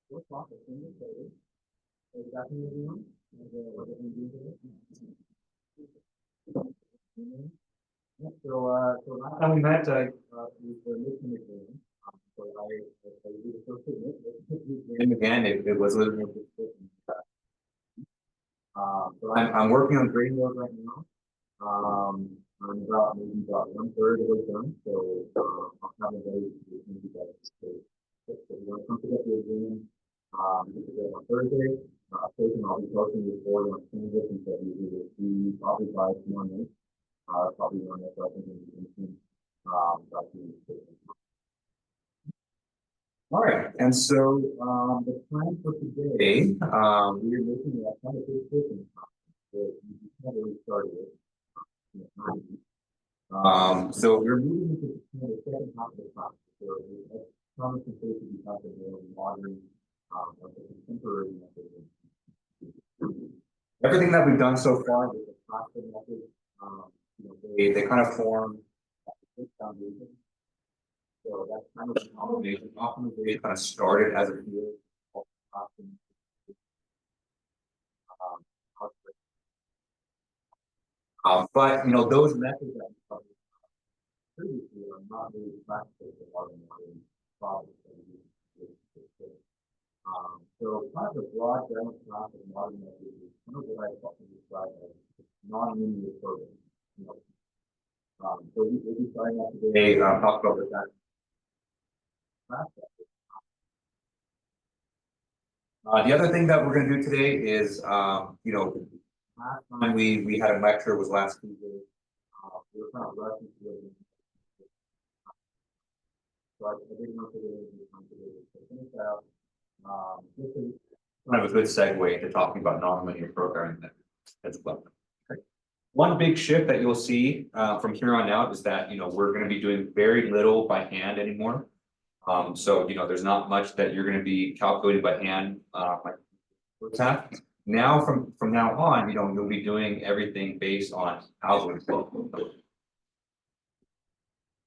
We'll talk a single page. So you got me everyone? What are we doing today? So last time we met, we were missing the game. So we were supposed to game again. It was a little bit different. So I'm working on grading those right now. I'm about 1/3 of it done. So I'll have a very good you guys. So you want to come to get the agreement? On Thursday. I'll be posting the report on transitions that we will see probably by tomorrow night. Probably one that's up in the all right, and so the plan for today, we're looking at kind of big system that you can't really start with. So we're moving into kind of the second half of the process. So it's promising to be something more modern, of the contemporary method. Everything that we've done so far with the classical method, they kind of form a good foundation. So that's kind of the optimization. Optimization kind of started as a field. But those methods that we covered previously are not really practical for modern problems. So kind of the broad general class of modern methods is kind of what I describe as non-linear programming. So we'll be starting out today talk about that. The other thing that we're going to do today is, last time we had a lecture was last Tuesday. We were kind of rushing through it. So I didn't know if we were going to do something to finish out. This is kind of a good segue into talking about nonlinear programming as well. Okay. One big shift that you'll see from here on out is that we're going to be doing very little by hand anymore. So there's not much that you're going to be calculating by hand. Now from now on, you'll be doing everything based on algorithms.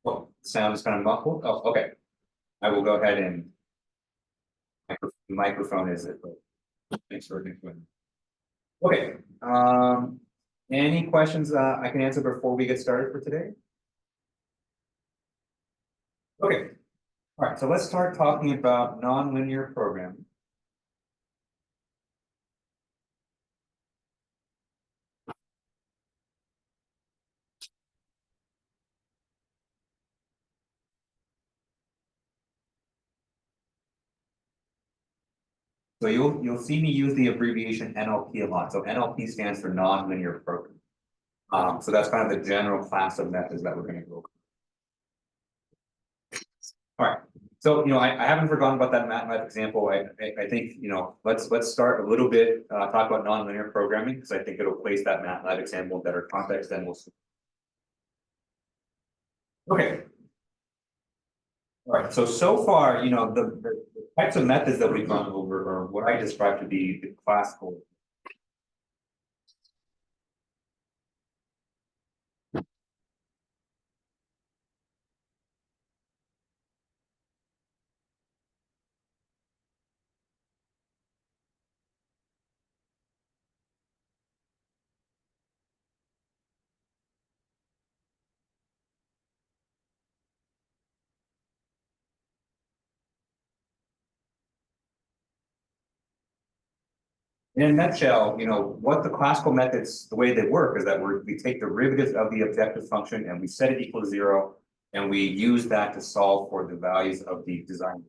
Oh, sound is kind of muffled. Oh, okay. I will go ahead and microphone is it. Thanks for doing. Okay. Any questions I can answer before we get started for today? Okay. All right. So let's start talking about nonlinear programming. So you'll see me use the abbreviation NLP a lot. So NLP stands for nonlinear programming. So that's kind of the general class of methods that we're going to go over. All right. So I haven't forgotten about that MATLAB example. I think let's start a little bit talk about nonlinear programming because I think it'll place that MATLAB example in better context. Then we'll see. Okay. All right. So far, the types of methods that we've gone over are what I describe to be the classical. In a nutshell, what the classical methods, the way they work is that we take derivatives of the objective function and we set it equal to 0, and we use that to solve for the values of the design.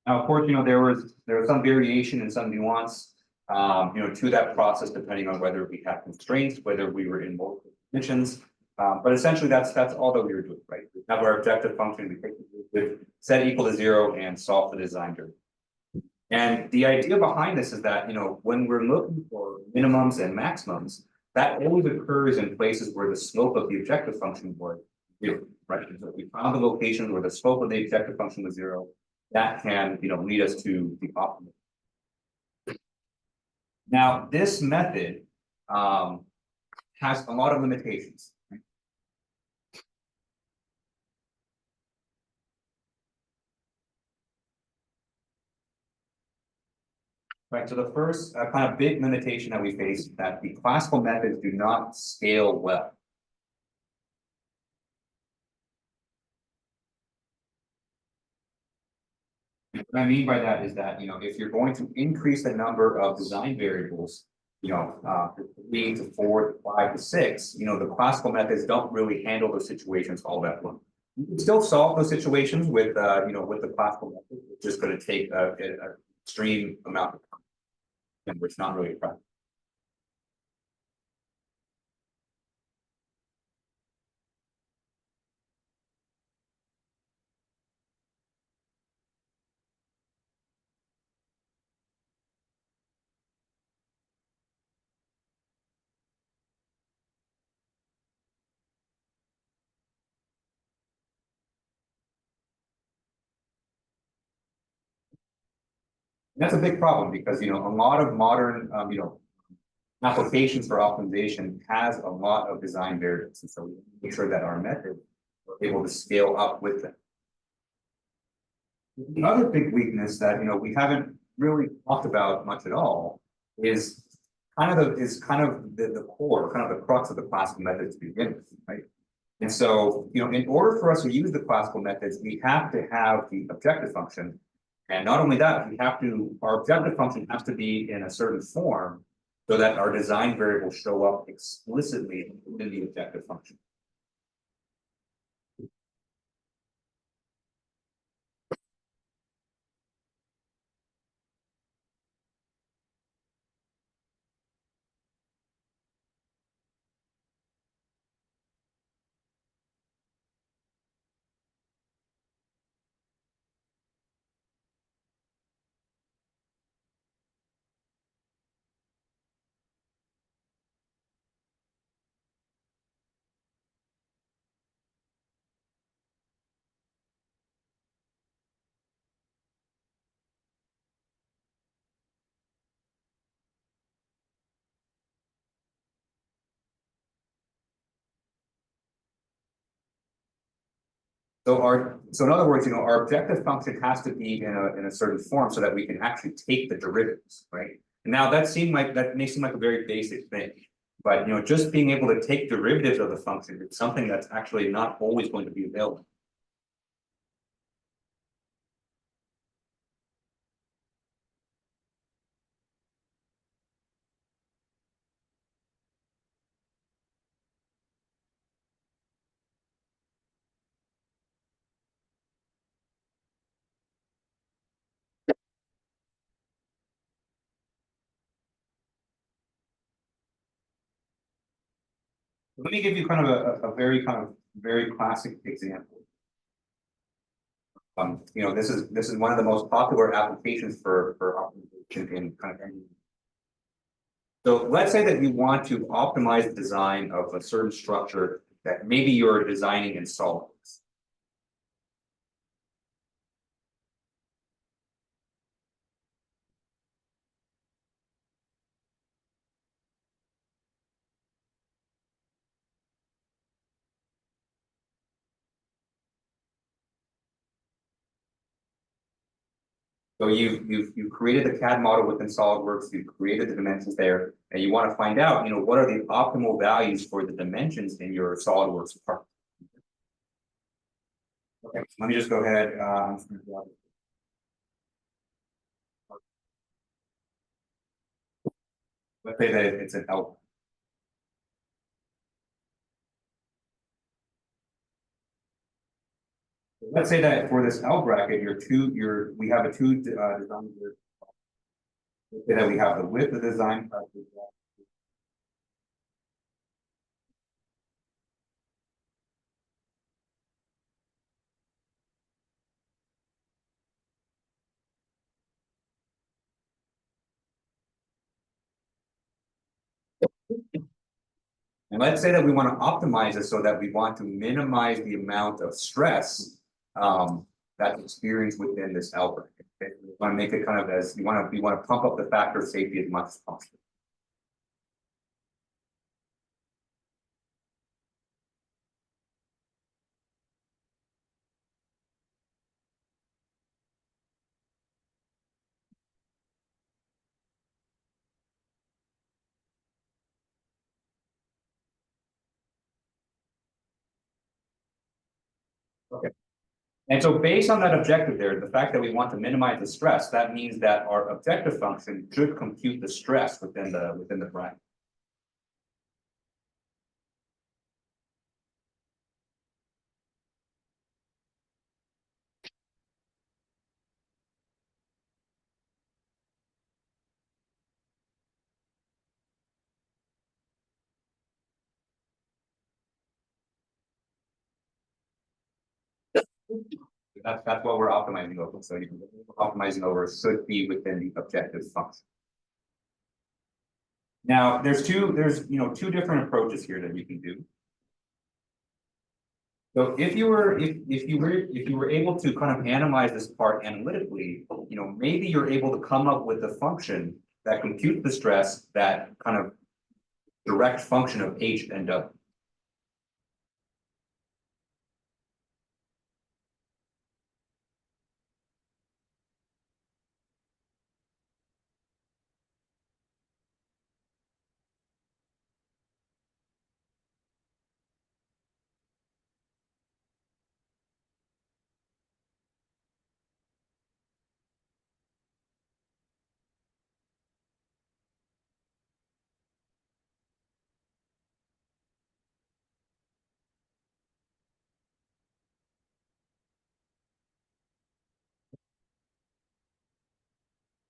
Now, of course, there was some variation and some nuance, to that process, depending on whether we had constraints, whether we were in multiple dimensions. But essentially, that's all that we were doing, right? We have our objective function, we take with set equal to 0 and solve the design variable. And the idea behind this is that, when we're looking for minimums and maximums, that always occurs in places where the slope of the objective function was 0, right? And so if we found the location where the slope of the objective function was 0, that can, lead us to the optimal. Now, this method has a lot of limitations. Right, so the first kind of big limitation that we face is that the classical methods do not scale well. What I mean by that is that, if you're going to increase the number of design variables, to 3 to 4 to 5 to 6, the classical methods don't really handle those situations all that well. You can still solve those situations with, with the classical method. It's just going to take an extreme amount of time, and it's not really practical. That's a big problem because, a lot of modern, applications for optimization has a lot of design variables. And so we make sure that our method is able to scale up with them. The other big weakness that, we haven't really talked about much at all is kind of the core, kind of the crux of the classical methods to begin with, right? And so, in order for us to use the classical methods, we have to have the objective function. And not only that, our objective function has to be in a certain form so that our design variables show up explicitly in the objective function. So in other words, our objective function has to be in a certain form so that we can actually take the derivatives, right? And now that may seem like a very basic thing, but just being able to take derivatives of the function is something that's actually not always going to be available. Let me give you kind of a very classic example. This is one of the most popular applications for optimization in kind of any. So let's say that you want to optimize the design of a certain structure that maybe you're designing in SolidWorks. So you've created the CAD model within SolidWorks, you've created the dimensions there, and you want to find out, what are the optimal values for the dimensions in your SolidWorks part. Okay, so let me just go ahead. Let's say that it's an L. Let's say that for this L bracket, we have a two design. Let's say that we have the width of the design. And let's say that we want to optimize it so that we want to minimize the amount of stress that's experienced within this outbreak. Okay? We want to make it kind of as we want to pump up the factor of safety as much as possible. Okay. And so based on that objective there, the fact that we want to minimize the stress, that means that our objective function should compute the stress within the bracket. That's what we're optimizing over. So you can optimizing over should be within the objective function. Now there's two different approaches here that you can do. So if you were able to kind of analyze this part analytically, maybe you're able to come up with a function that computes the stress that kind of direct function of H and W.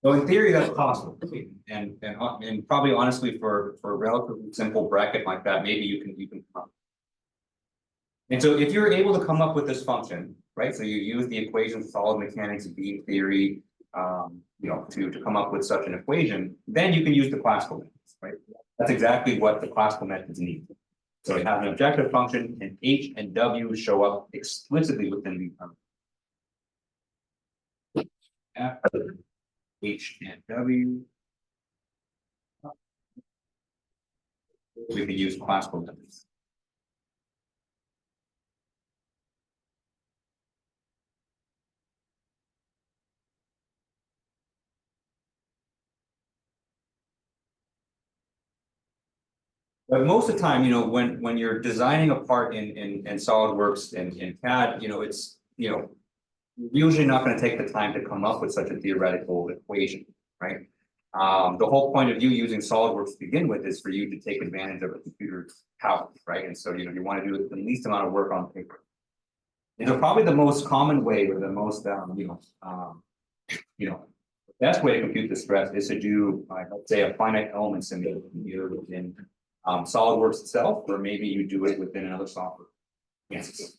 So in theory, that's possible, and probably honestly for a relatively simple bracket like that, maybe you can. And so if you're able to come up with this function, right? So you use the equation of solid mechanics, beam theory, to come up with such an equation, then you can use the classical methods, right? That's exactly what the classical methods need. So you have an objective function, and H and W show up explicitly within the F, H and W. We can use classical methods. But most of the time, when you're designing a part in SolidWorks and in CAD, it's you're usually not going to take the time to come up with such a theoretical equation, right? The whole point of you using SolidWorks to begin with is for you to take advantage of a computer's power, right? And so you want to do the least amount of work on paper. And so probably the most common way, or the most best way to compute the stress is to do, let's say, a finite element simulation either within SolidWorks itself, or maybe you do it within another software. Yes.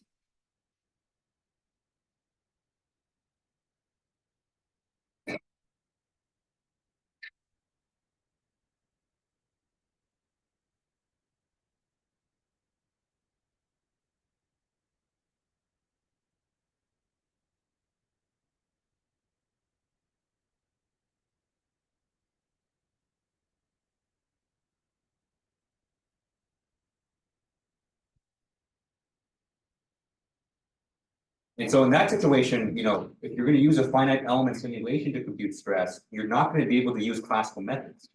And so in that situation, if you're going to use a finite element simulation to compute stress, you're not going to be able to use classical methods.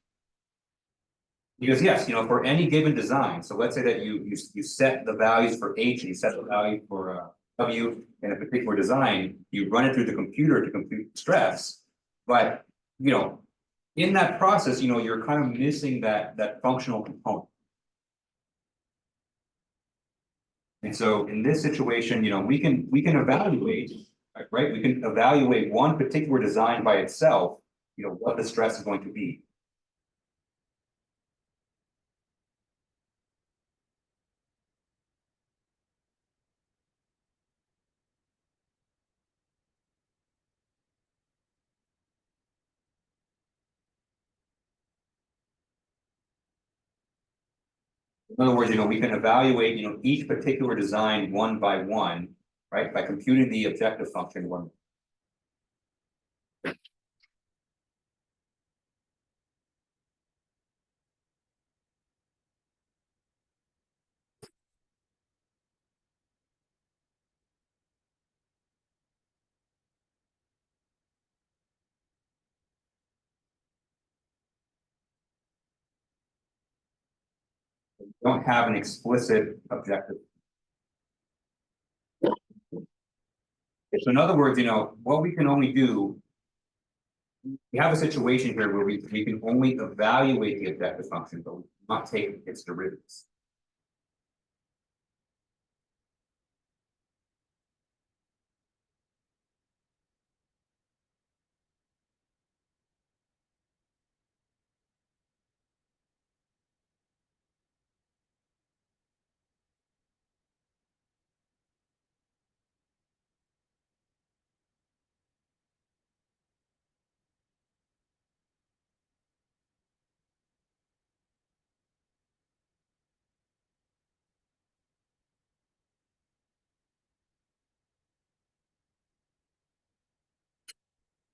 Because yes, for any given design, so let's say that you set the values for H and you set the value for W in a particular design, you run it through the computer to compute stress, but in that process, you're kind of missing that functional component. And so in this situation, we can evaluate, right? We can evaluate one particular design by itself, what the stress is going to be. In other words, we can evaluate, each particular design one by one, right, by computing the objective function one. Don't have an explicit objective. So in other words, what we can only do, we have a situation here where we can only evaluate the objective function, but we cannot take its derivatives.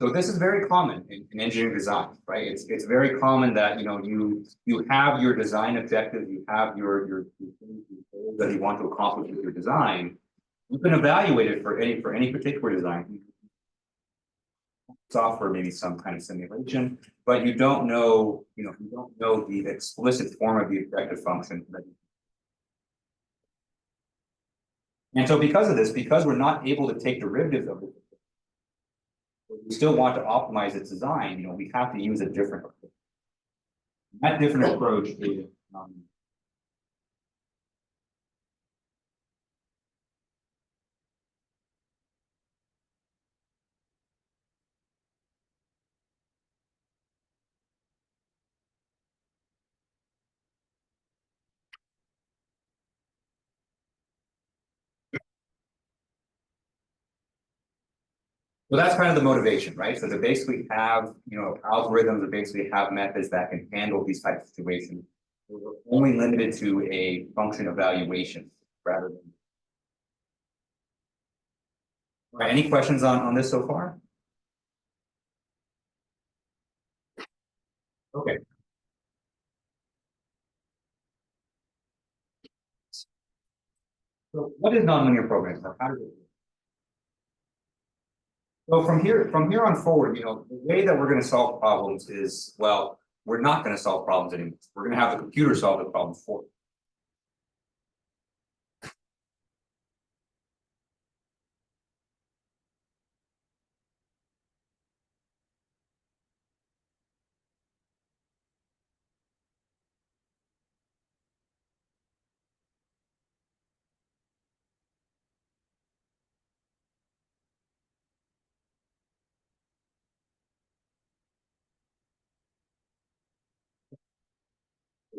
So this is very common in engineering design, right? It's very common that you have your design objective, you have your goals that you want to accomplish with your design. You can evaluate it for any particular design. Software, maybe some kind of simulation, but you don't know, you don't know the explicit form of the objective function. And so because of this, because we're not able to take derivatives of it, we still want to optimize its design, we have to use a different approach. That different approach is well, that's kind of the motivation, right? So to basically have, algorithms that basically have methods that can handle these types of situations. We're only limited to a function evaluation rather than. All right, any questions on this so far? Okay. So what is nonlinear programming? How does it work? So from here on forward, the way that we're going to solve problems is, well, we're not going to solve problems anymore. We're going to have the computer solve the problems for us.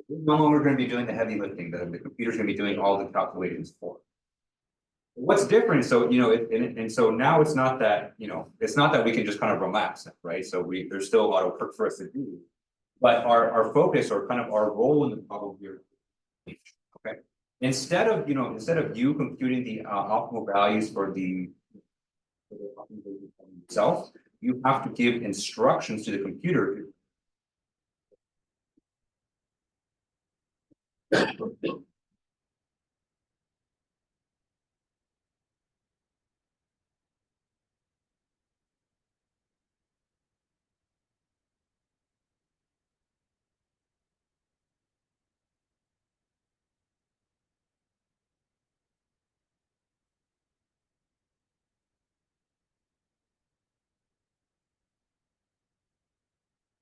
We're no longer going to be doing the heavy lifting. The computer's going to be doing all the calculations for us. What's different? So and so now it's not that it's not that we can just kind of relax, right? So there's still a lot of work for us to do, but our focus or kind of our role in the problem here, okay. Instead of you computing the optimal values for the optimization itself, you have to give instructions to the computer.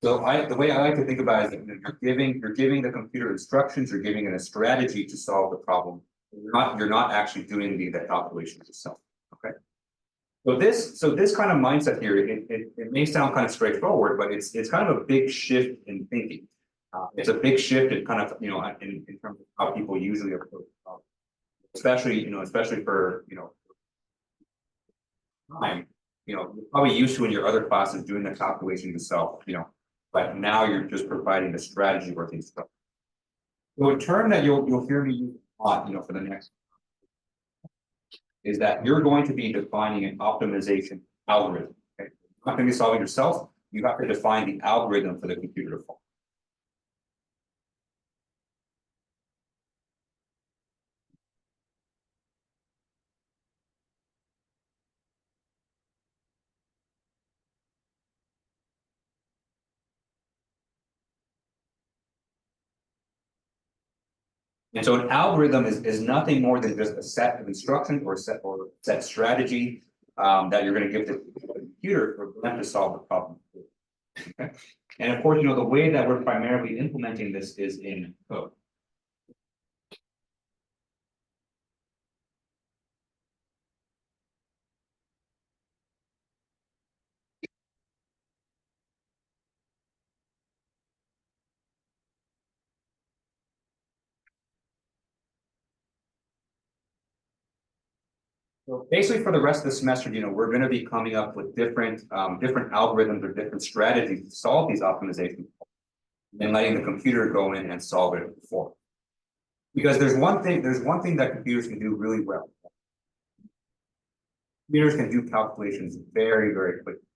So the way I like to think about it is that you're giving the computer instructions, you're giving it a strategy to solve the problem. You're not actually doing the calculations yourself. Okay. So this kind of mindset here, it may sound kind of straightforward, but it's kind of a big shift in thinking. It's a big shift in kind of in terms of how people usually approach problems, especially for time. You're probably used to in your other classes doing the calculation yourself. But now you're just providing the strategy where things go. So a term that you'll hear me use a lot, for the next is that you're going to be defining an optimization algorithm. Okay? You're not going to be solving yourself. You have to define the algorithm for the computer to follow. And so an algorithm is nothing more than just a set of instructions or set strategy that you're going to give to the computer for them to solve the problem. Okay? And of course, the way that we're primarily implementing this is in code. So basically, for the rest of the semester, we're going to be coming up with different algorithms or different strategies to solve these optimizations, and letting the computer go in and solve it for. Because there's one thing that computers can do really well. Computers can do calculations very, very quickly.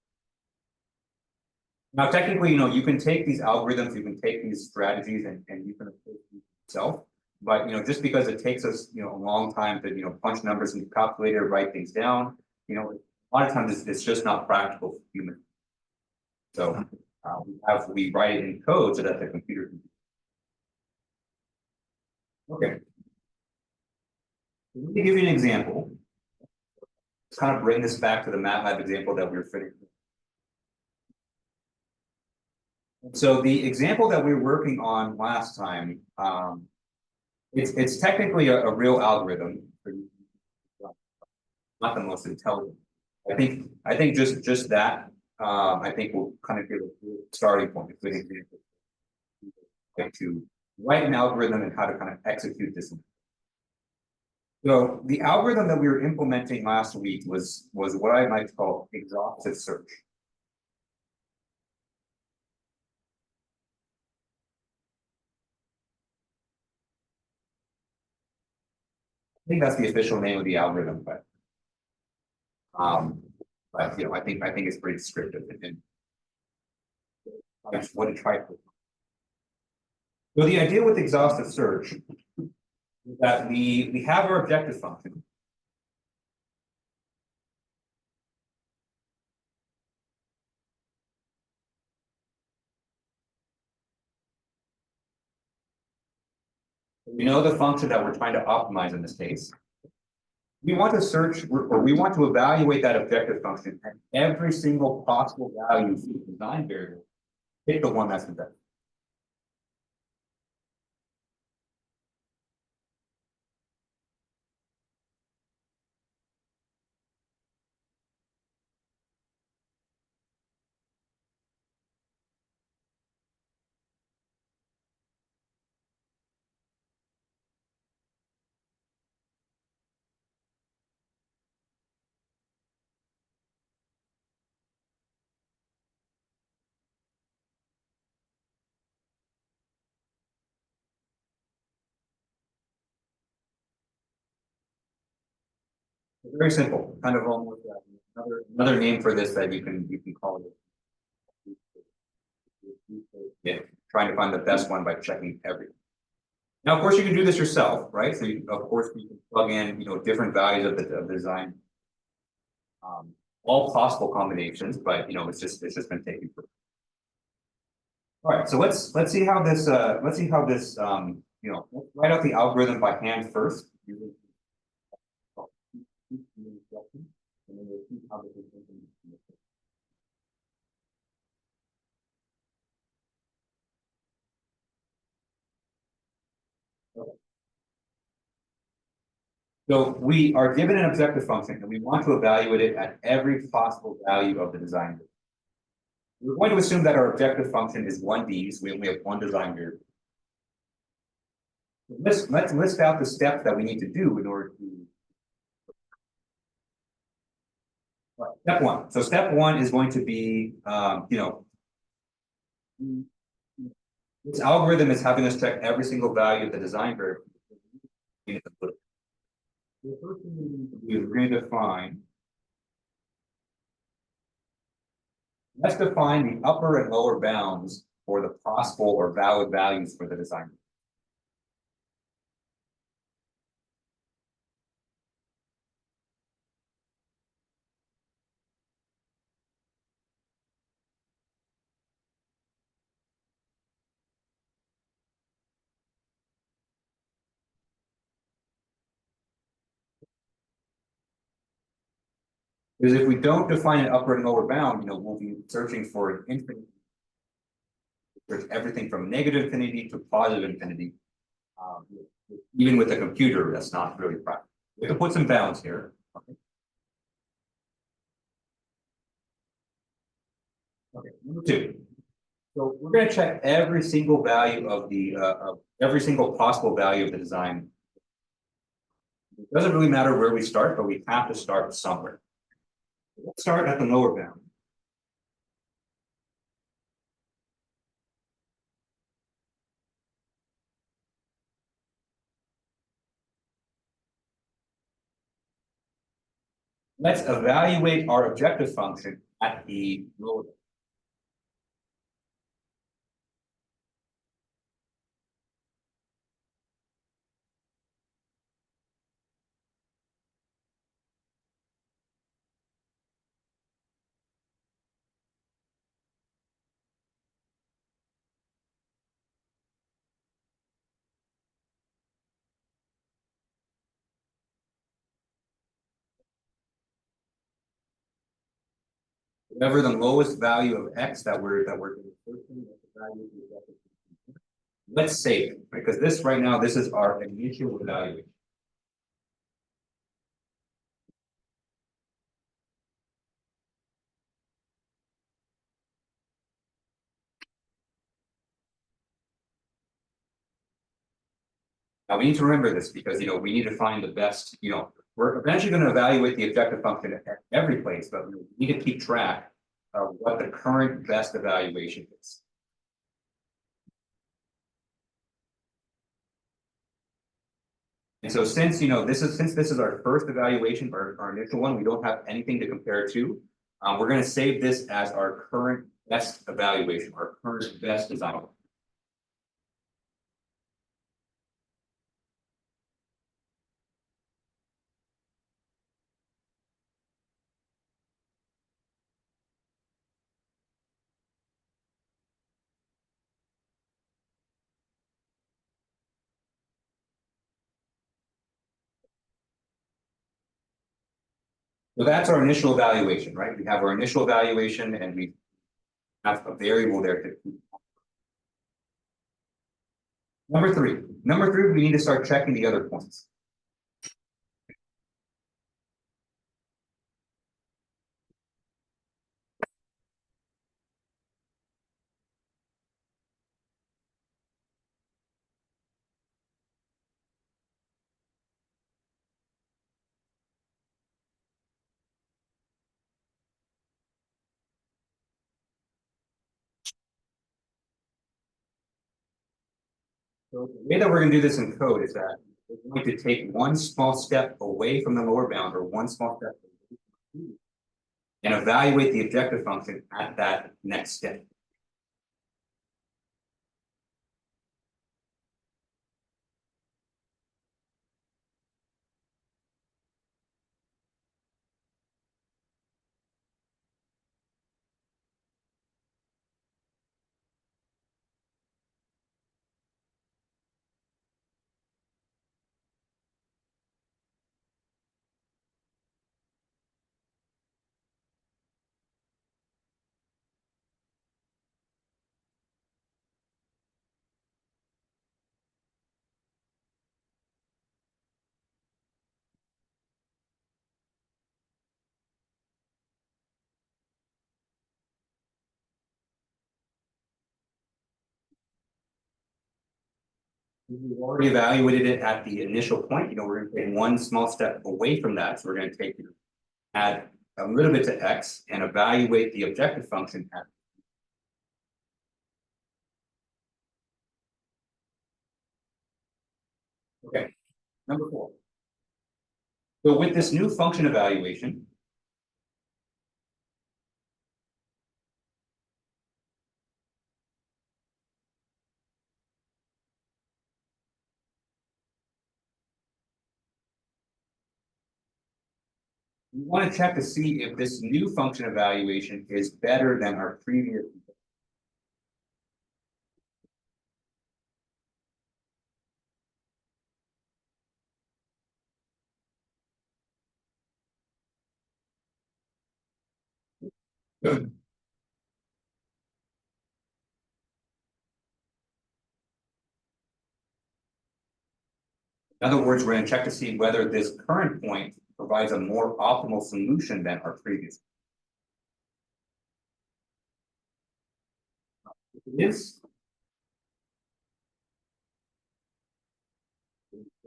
Now, technically, you can take these algorithms, you can take these strategies, and you can apply them yourself. But just because it takes us a long time to punch numbers in the calculator, write things down, a lot of times it's just not practical for humans. So we write it in code so that the computer can. Okay. Let me give you an example. Let's kind of bring this back to the MATLAB example that we were finishing. So the example that we were working on last time, it's technically a real algorithm, not the most intelligent. I think just that I think will kind of give a good starting point, a good example to write an algorithm and how to kind of execute this. So the algorithm that we were implementing last week was what I might call exhaustive search. I think that's the official name of the algorithm, but I think it's pretty descriptive and I just want to try it. So the idea with exhaustive search is that we have our objective function. We know the function that we're trying to optimize in this case. We want to search or we want to evaluate that objective function at every single possible value for the design variable. Pick the one that's the best. Very simple, kind of almost another name for this that you can call it. Yeah, trying to find the best one by checking everything. Now, of course, you can do this yourself, right? So, of course, you can plug in, different values of the design, all possible combinations, but it's just been taken for. All right, so let's see how this let's write out the algorithm by hand first. So we are given an objective function and we want to evaluate it at every possible value of the design variable. We're going to assume that our objective function is 1D, so we only have one design variable. Let's list out the steps that we need to do in order to. Step one. So step one is going to be, This algorithm is having us check every single value of the design variable. The first thing we're going to define. Let's define the upper and lower bounds for the possible or valid values for the design. Because if we don't define an upper and lower bound, we'll be searching for an infinite. There's everything from negative infinity to positive infinity. Even with a computer, that's not really practical. We can put some bounds here. Okay, number two. So we're going to check every single value of the every single possible value of the design. It doesn't really matter where we start, but we have to start somewhere. Let's start at the lower bound. Let's evaluate our objective function at the lower bound. Whatever the lowest value of x that we're going to search in, that's the value of the objective function. Let's save it, because this right now, this is our initial evaluation. Now we need to remember this because we need to find the best, we're eventually going to evaluate the objective function at every place, but we need to keep track of what the current best evaluation is. And so since this is our first evaluation, our initial one, we don't have anything to compare to. We're going to save this as our current best evaluation, our current best design. So that's our initial evaluation, right? We have our initial evaluation and we have a variable there to keep. Number three, we need to start checking the other points. So the way that we're going to do this in code is that we're going to take one small step away from the lower bound or one small step and evaluate the objective function at that next step. We've already evaluated it at the initial point. We're going to take one small step away from that. So we're going to take, add a little bit to x and evaluate the objective function at. Okay, number 4. So with this new function evaluation, we want to check to see if this new function evaluation is better than our previous. Good. In other words, we're going to check to see whether this current point provides a more optimal solution than our previous. If it is,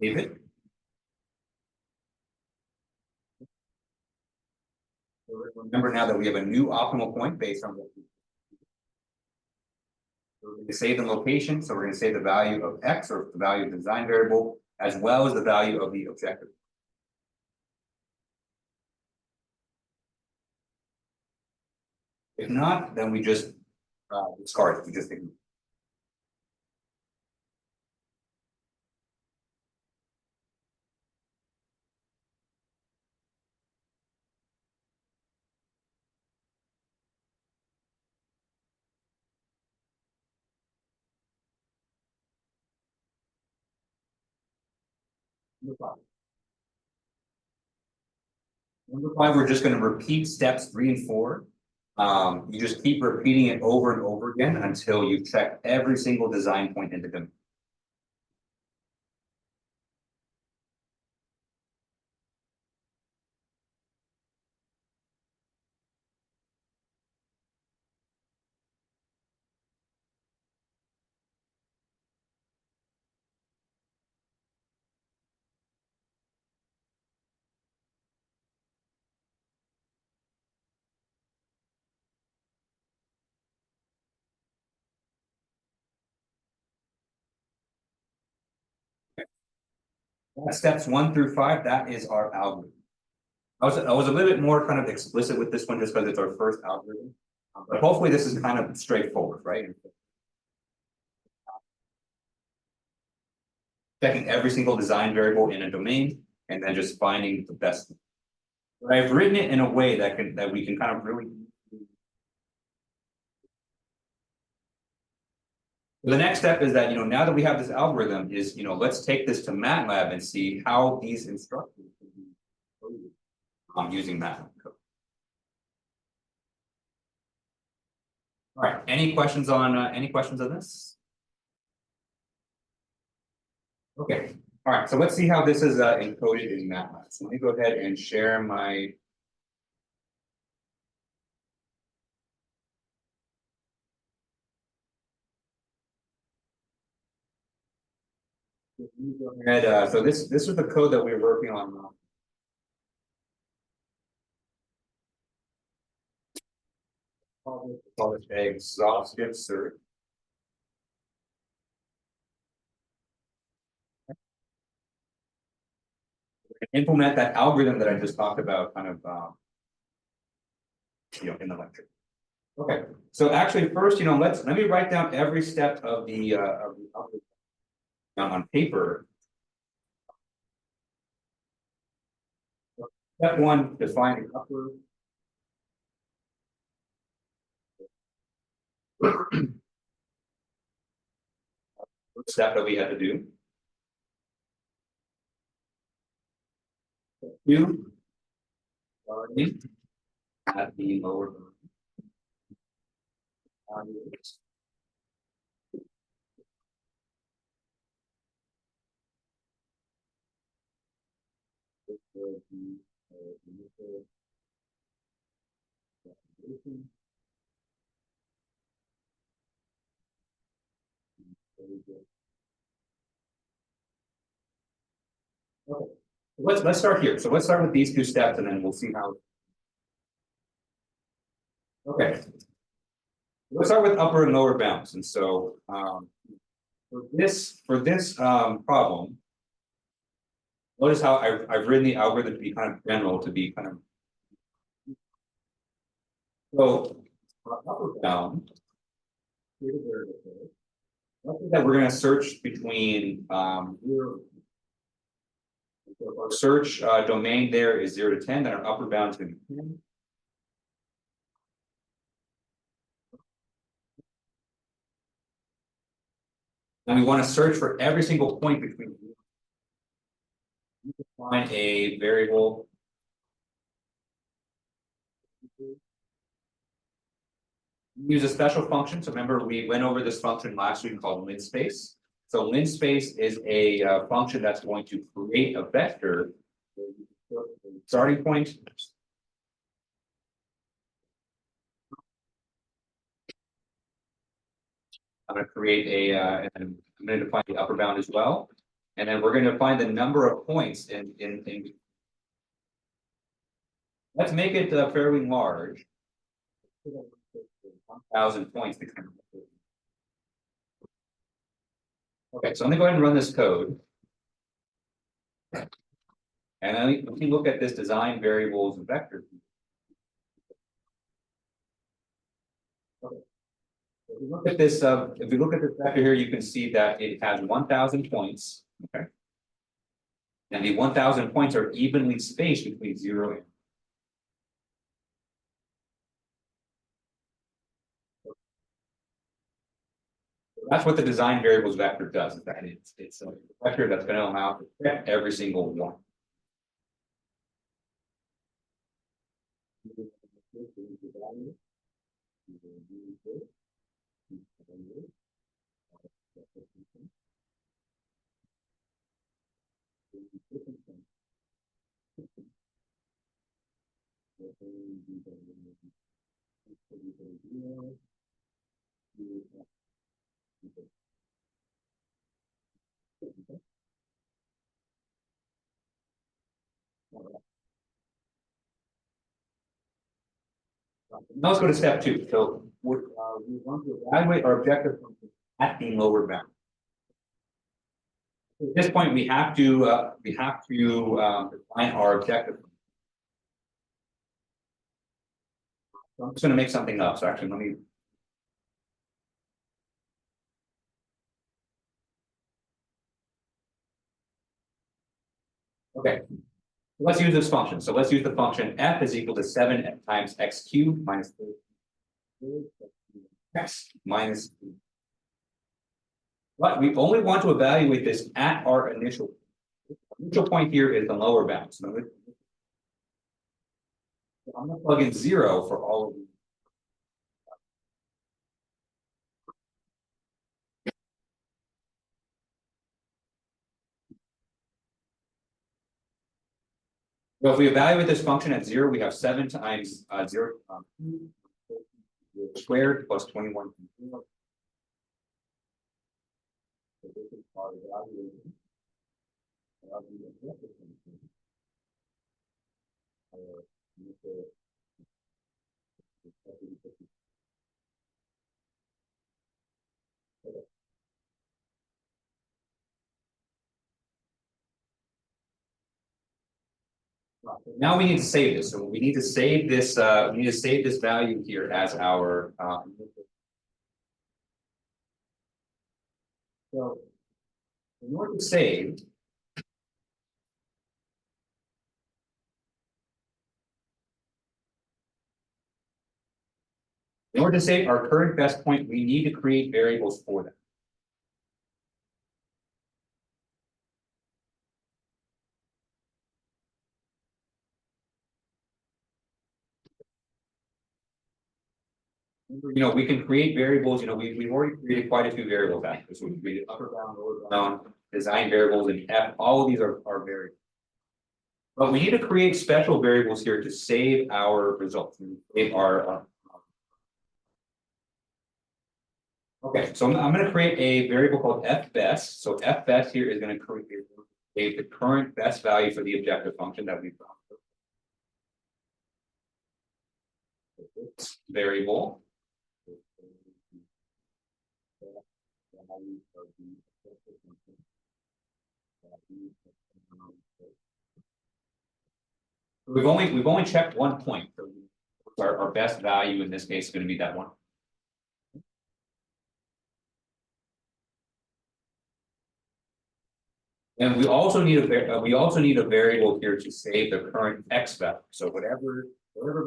save it. Remember now that we have a new optimal point based on what we're going to save the location, so we're going to save the value of x, or the value of the design variable, as well as the value of the objective. If not, then we just discard it. We just ignore it. Number 5. Number 5, we're just going to repeat steps 3 and 4. You just keep repeating it over and over again until you check every single design point into them. That's steps 1 through 5. That is our algorithm. I was a little bit more kind of explicit with this one just because it's our first algorithm. But hopefully this is kind of straightforward, right? Checking every single design variable in a domain and then just finding the best. But I've written it in a way that we can kind of really. The next step is that, now that we have this algorithm is, let's take this to MATLAB and see how these instructions can be coded using MATLAB code. All right, any questions on this? Okay, all right, so let's see how this is encoded in MATLAB. So let me go ahead and share my. So this is the code that we're working on now. Call it exhaustive search. Implement that algorithm that I just talked about, kind of, in the lecture. Okay, so actually, first, let me write down every step of the algorithm on paper. Step 1, define the upper. First step that we had to do. 2, starting at the lower bound. Okay, let's start here. So let's start with these 2 steps, and then we'll see how. Okay, let's start with upper and lower bounds. And so for this problem, Notice how I've written the algorithm to be kind of general, to be kind of. So, up or down. Here's the variable. Let's say that we're going to search between so if our search domain there is 0 to 10, then our upper bound is going to be 10. And we want to search for every single point between. You can find a variable. Use a special function. So remember, we went over this function last week called linspace. So linspace is a function that's going to create a vector starting point. I'm going to create a, and I'm going to define the upper bound as well. And then we're going to find the number of points in let's make it fairly large. 1,000 points. Okay, so I'm going to go ahead and run this code. And then we can look at this design variables and vector. Okay. If we look at this, vector here, you can see that it has 1,000 points. Okay. And the 1,000 points are evenly spaced between 0 and. That's what the design variables vector does. Is that it's a vector that's going to allow to check every single one. Now let's go to step 2. So we want to evaluate our objective function at the lower bound. At this point, we have to define our objective. So I'm just going to make something up. So actually, let me. Okay, let's use this function. So let's use the function f is equal to 7 times x cubed minus 3 x minus. But we only want to evaluate this at our initial point here is the lower bound. So I'm going to plug in 0 for all of these. So if we evaluate this function at 0, we have 7 times 0 squared plus 21. So this is our evaluation. Now we need to save this. So we need to save this. We need to save this value here as our. So in order to save. In order to save our current best point, we need to create variables for them. We can create variables. We've already created quite a few variables after. So we created upper bound, lower bound, design variables, and F. All of these are variables. But we need to create special variables here to save our results. Save our. Okay, so I'm going to create a variable called fbest. So fbest here is going to create the current best value for the objective function that we've found. Variable. We've only checked one point. So our best value in this case is going to be that one. And we also need a variable here to save the current x value. So whatever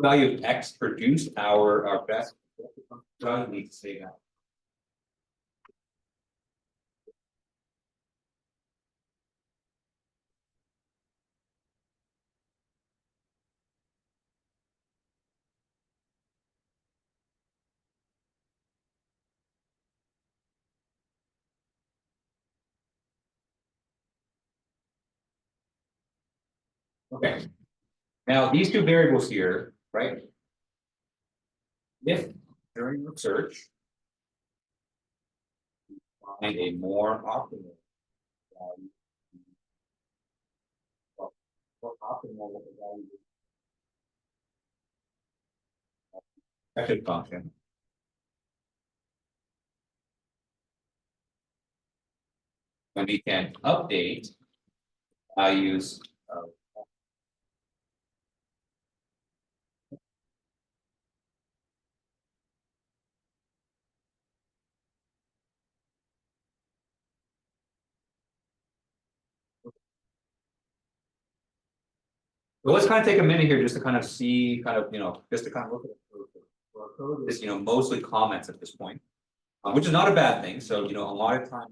value of x produced our best value, we need to save that. Okay. Now these two variables here, right? If during research find a more optimal value, more optimal value expected function, then we can update values of. So let's kind of take a minute here just to kind of see, just to kind of look at the code. So our code is, mostly comments at this point, which is not a bad thing. So, a lot of times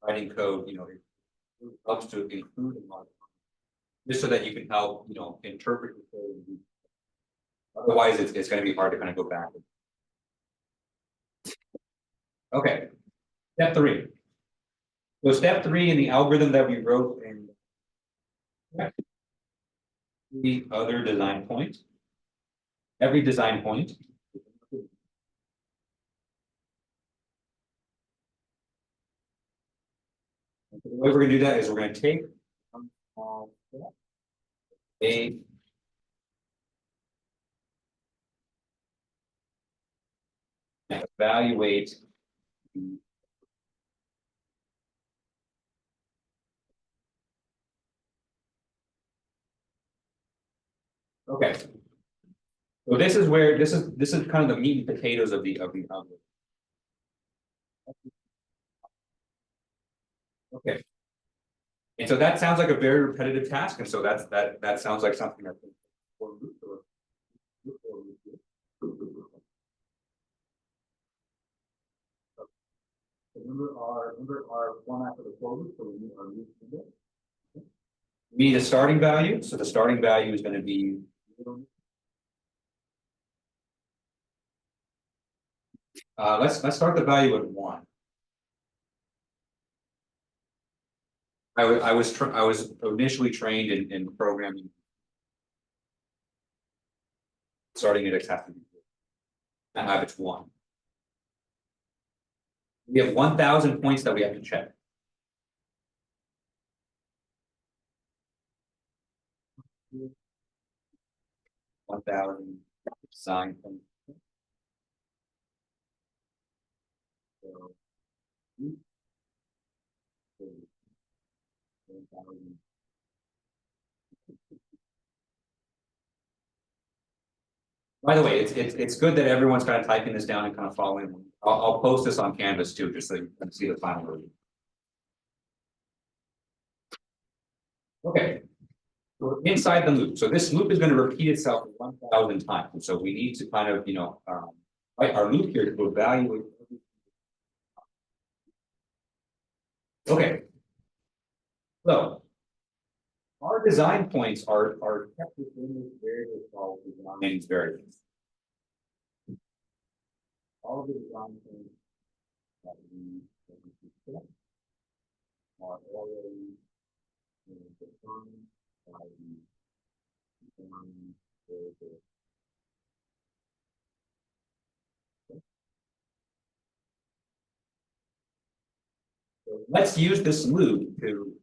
writing code, it helps to include a lot of comments, just so that you can help, interpret the code. Otherwise, it's going to be hard to kind of go back. Okay, step 3. So step 3 in the algorithm that we wrote in the other design point, every design point. The way we're going to do that is we're going to take a evaluate okay. So this is where this is kind of the meat and potatoes of the algorithm. Okay. And so that sounds like a very repetitive task, and so that sounds like something that. Remember our format for the for loop, so we need our loop symbol. We need a starting value, so the starting value is going to be. Let's start the value at 1. I was initially trained in programming. Starting at x has to be 4. And have it's 1. We have 1,000 points that we have to check. One thousand design points. So, 1,000. By the way, it's good that everyone's kind of typing this down and kind of following. I'll post this on Canvas too, just so you can see the final version. Okay. We're inside the loop. So this loop is going to repeat itself 1,000 times. And so we need to kind of, write our loop here to evaluate. Okay. So our design points are kept within this variable called design variables. All of the design points that we select are already defined by the design variable. So let's use this loop to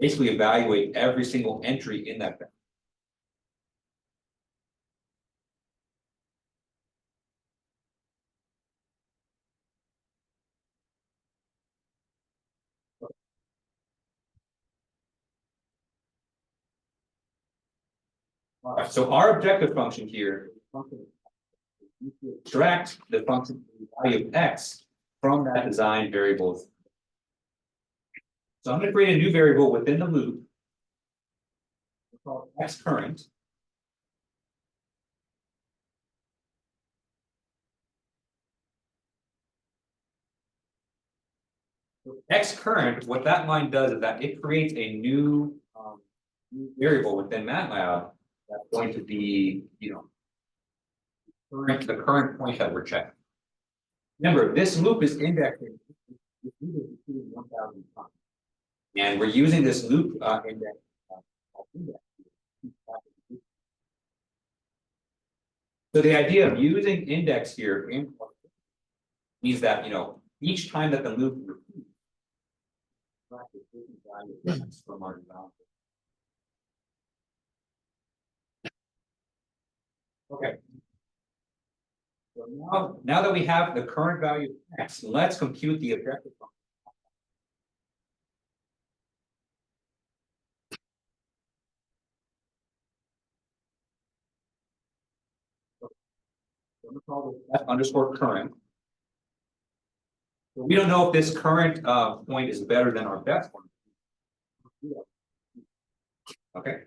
basically evaluate every single entry in that. All right, so our objective function here is to extract the function value of x from that design variable. So I'm going to create a new variable within the loop called x current. X current, what that line does is that it creates a new variable within MATLAB that's going to be, the current point that we're checking. Remember, this loop is indexing. This loop is repeating 1,000 times, and we're using this loop index. So the idea of using index here means that each time that the loop repeats, from our design. Okay. So now that we have the current value of x, let's compute the objective function. So I'm going to call this f underscore current. So we don't know if this current point is better than our best one. Okay.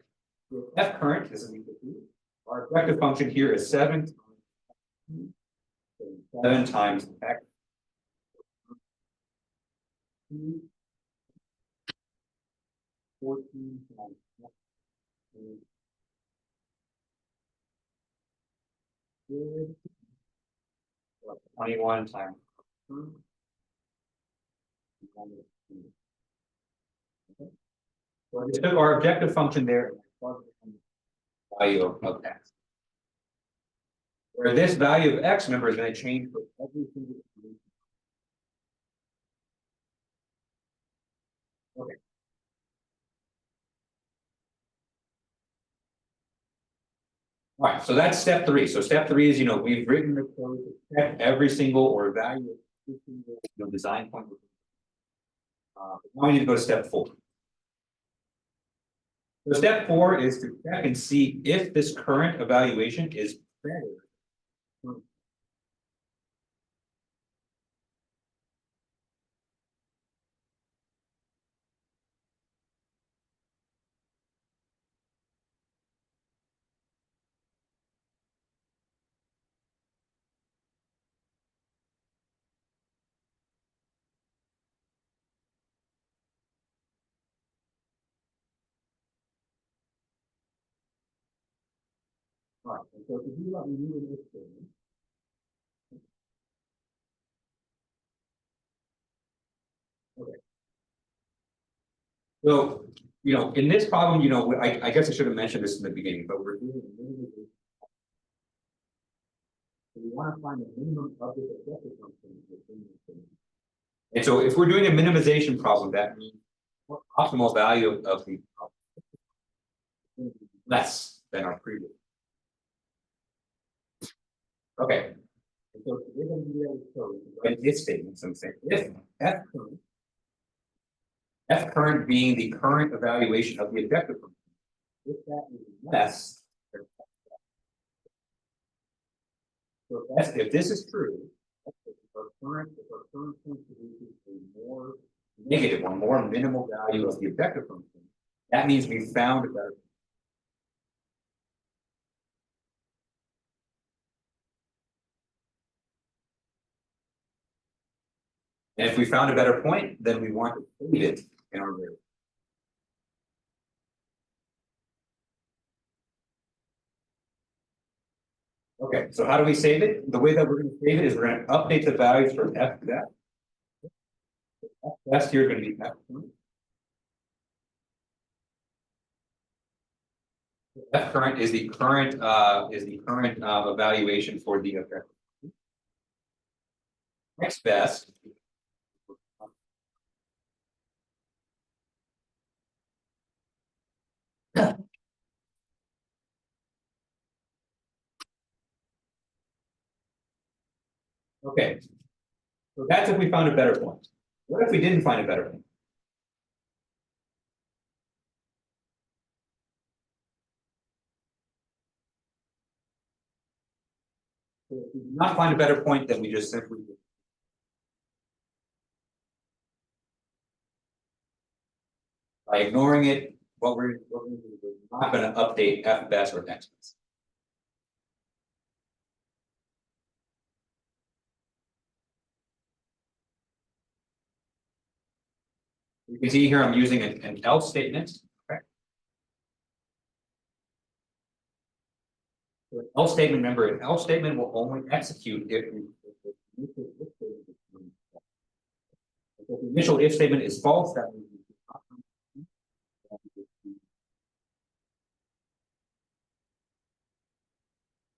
So f current is equal to our objective function here is 7 times x. 14 times x. 21 times. So we took our objective function there, value of x. Where this value of x, remember, is going to change for every single. Okay. All right, so that's step 3. So step 3 is, we've written the code to check every single or value of every single, design point. Now we need to go to step 4. So step 4 is to check and see if this current evaluation is better. All right, so to do that, we need an if statement. Okay. So, in this problem, I guess I should have mentioned this in the beginning, but we're doing a minimization. So we want to find the minimum of this objective function. And so if we're doing a minimization problem, that means optimal value of the less than our previous. Okay. And so we're going to do that with code. Write if statement. So I'm saying if f current being the current evaluation of the objective function, if that is less than so if this is true, if our current point produces a more negative one, more minimal value of the objective function, that means we found a better. And if we found a better point, then we want to save it in our variable. Okay, so how do we save it? The way that we're going to save it is we're going to update the values for f best. F best here is going to be f current. F current is the current evaluation for the objective. X best. Okay, so that's if we found a better point. What if we didn't find a better point? So if we do not find a better point, then we just simply. By ignoring it, we're not going to update F best or X best. You can see here I'm using an else statement. Okay. So an else statement, remember, an else statement will only execute if the initial if statement is false. That means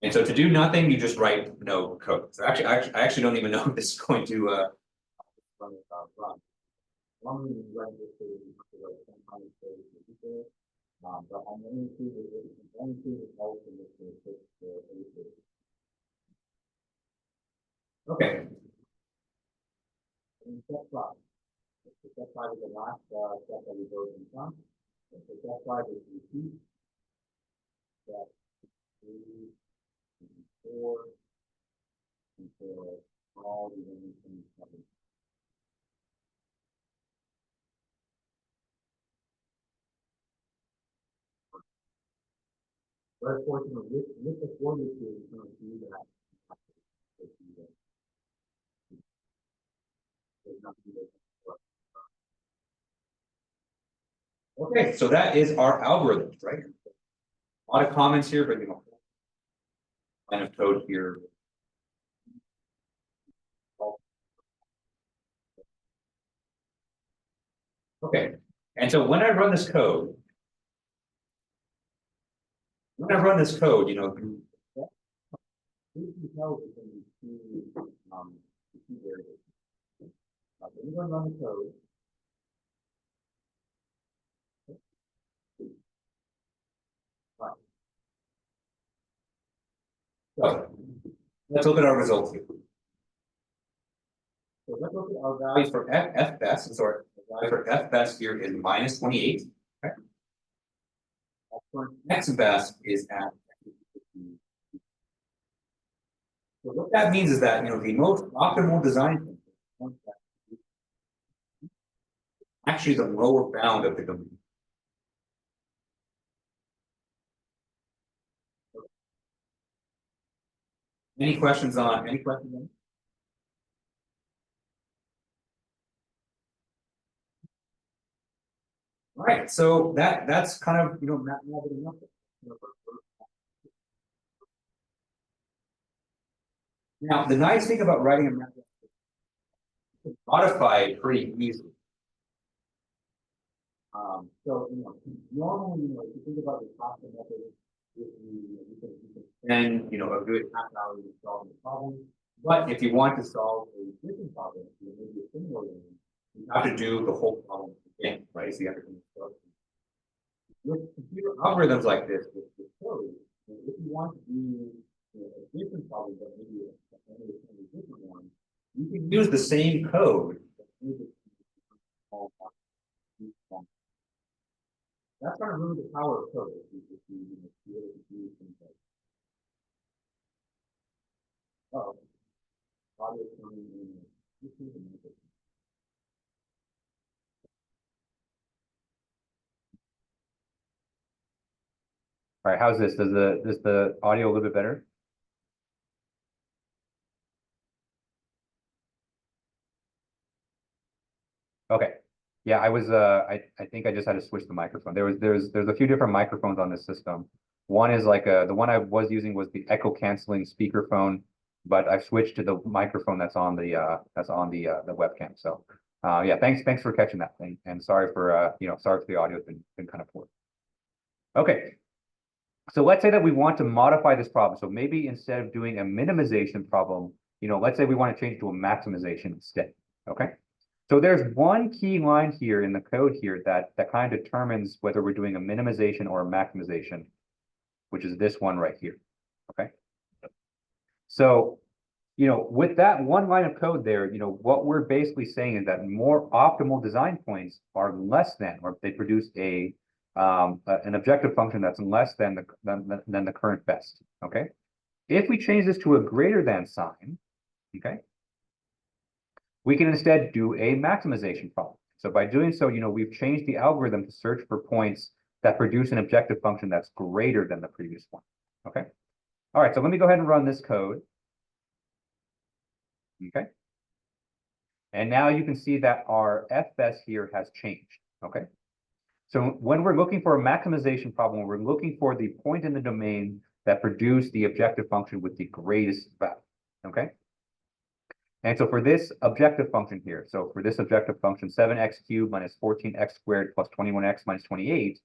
and so to do nothing, you just write no code. So actually, I actually don't even know if this is going to run. One reason you write this code is you have to write 10 times code. But I'm only choosing else in this case. Okay. And step 5. Step 5 is the last step that we go in front. So step 5 is repeat. Step 3, 4, until all the remaining happen. First portion of this the for loop is going to do that. Okay, so that is our algorithm, right? A lot of comments here, but line of code here. Okay, and so when I run this code, you know, you tell it's going to be two variables. When you run the code, so let's look at our results here. So let's look at our values for F best. So our value for F best here is minus 28. Okay. For X best is at. So what that means is that the most optimal design actually the lower bound of the domain. Any questions on any questions? All right, so that's kind of now the nice thing about writing a map is modify it pretty easily. So normally if you think about the Kafka method, you can spend a good half hour solving the problem. But if you want to solve a different problem, maybe a similar one, you have to do the whole problem again, right? So you have to with computer algorithms like this, with code, if you want to do a different problem, but maybe a different one, you can use the same code. That's kind of really the power of code. If you be able to do things like audio coming in. All right, how's this? Does the audio a little bit better? Okay. Yeah, I was I think I just had to switch the microphone. There's a few different microphones on this system. One is like the one I was using was the echo canceling speakerphone, but I've switched to the microphone that's on the webcam. So yeah, thanks for catching that thing. And sorry for sorry for the audio, it's been kind of poor. Okay. So let's say that we want to modify this problem. So maybe instead of doing a minimization problem, let's say we want to change it to a maximization instead. Okay. So there's one key line here in the code here that kind of determines whether we're doing a minimization or a maximization, which is this one right here. Okay. So, with that one line of code there, what we're basically saying is that more optimal design points are less than, or they produce an objective function that's less than the current best. Okay. If we change this to a greater than sign, okay, we can instead do a maximization problem. So by doing so, we've changed the algorithm to search for points that produce an objective function that's greater than the previous one. Okay. All right, so let me go ahead and run this code. Okay. And now you can see that our FS here has changed. Okay. So when we're looking for a maximization problem, we're looking for the point in the domain that produced the objective function with the greatest value. Okay. And so for this objective function here, so for this objective function, 7x cubed minus 14x squared plus 21x minus 28,